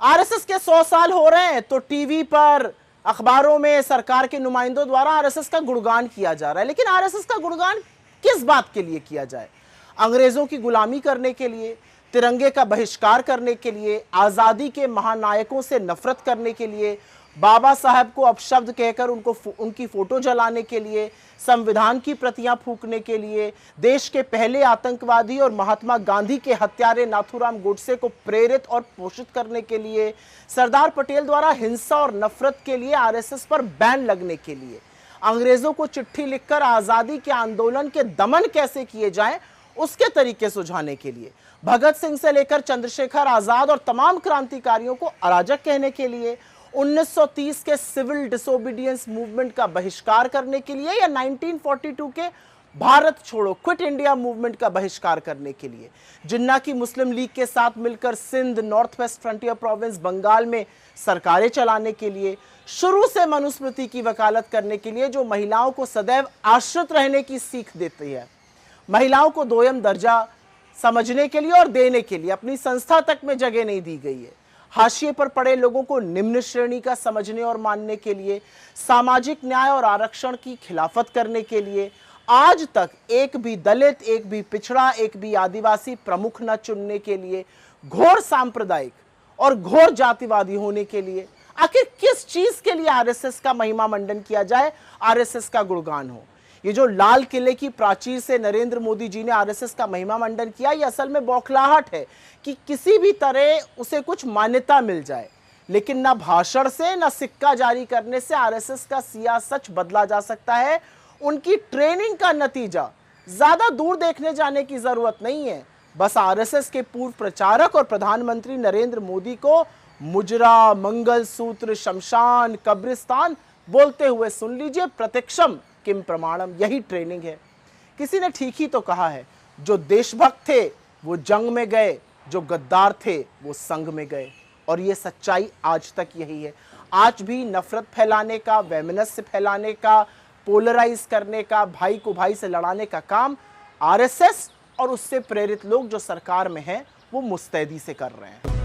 RSS के 100 साल हो रहे हैं तो टीवी पर, अखबारों में सरकार के नुमाइंदों द्वारा आरएसएस का गुणगान किया जा रहा है। लेकिन आरएसएस का गुणगान किस बात के लिए किया जाए? अंग्रेजों की गुलामी करने के लिए, तिरंगे का बहिष्कार करने के लिए, आजादी के महानायकों से नफरत करने के लिए, बाबा साहब को अपशब्द कहकर उनकी फोटो जलाने के लिए, संविधान की प्रतियां फूंकने के लिए, देश के पहले आतंकवादी और महात्मा गांधी के हत्यारे नाथूराम गोडसे को प्रेरित और पोषित करने के लिए, सरदार पटेल द्वारा हिंसा और नफरत के लिए आरएसएस पर बैन लगने के लिए, अंग्रेजों को चिट्ठी लिखकर आजादी के आंदोलन के दमन कैसे किए जाएं उसके तरीके सुझाने के लिए, भगत सिंह से लेकर चंद्रशेखर आजाद और तमाम क्रांतिकारियों को अराजक कहने के लिए, 1930 के सिविल डिसोबीडियंस मूवमेंट का बहिष्कार करने के लिए, या 1942 के भारत छोड़ो क्विट इंडिया मूवमेंट का बहिष्कार करने के लिए, जिन्ना की मुस्लिम लीग के साथ मिलकर Sindh, north west frontier province Bengal में सरकारें चलाने के लिए, शुरू से मनुस्मृति की वकालत करने के लिए जो महिलाओं को सदैव आश्रित रहने की सीख देती है, महिलाओं को दोयम दर्जा समझने के लिए और देने के लिए अपनी संस्था तक में जगह नहीं दी गई है, हाशिए पर पड़े लोगों को निम्न श्रेणी का समझने और मानने के लिए, सामाजिक न्याय और आरक्षण की खिलाफत करने के लिए, आज तक एक भी दलित, एक भी पिछड़ा, एक भी आदिवासी प्रमुख न चुनने के लिए, घोर सांप्रदायिक और घोर जातिवादी होने के लिए, आखिर किस चीज के लिए आरएसएस का महिमा मंडन किया जाए, आरएसएस का गुणगान हो? ये जो लाल किले की प्राचीर से नरेंद्र मोदी जी ने आरएसएस का महिमा मंडन किया, ये असल में बौखलाहट है कि किसी भी तरह उसे कुछ मान्यता मिल जाए। लेकिन ना भाषण से, ना सिक्का जारी करने से आरएसएस का सिया सच बदला जा सकता है। उनकी ट्रेनिंग का नतीजा, ज्यादा दूर देखने जाने की जरूरत नहीं है, बस आरएसएस के पूर्व प्रचारक और प्रधानमंत्री नरेंद्र मोदी को मुजरा, मंगलसूत्र, शमशान, कब्रिस्तान बोलते हुए सुन लीजिए। प्रत्यक्षम किम प्रमाणम, यही ट्रेनिंग है। किसी ने ठीक ही तो कहा है, जो देशभक्त थे वो जंग में गए, जो गद्दार थे वो संग में गए। और ये सच्चाई आज तक यही है। आज भी नफरत फैलाने का, वैमनस्य फैलाने का, पोलराइज करने का, भाई को भाई से लड़ाने का काम आरएसएस और उससे प्रेरित लोग जो सरकार में हैं वो मुस्तैदी से कर रहे हैं।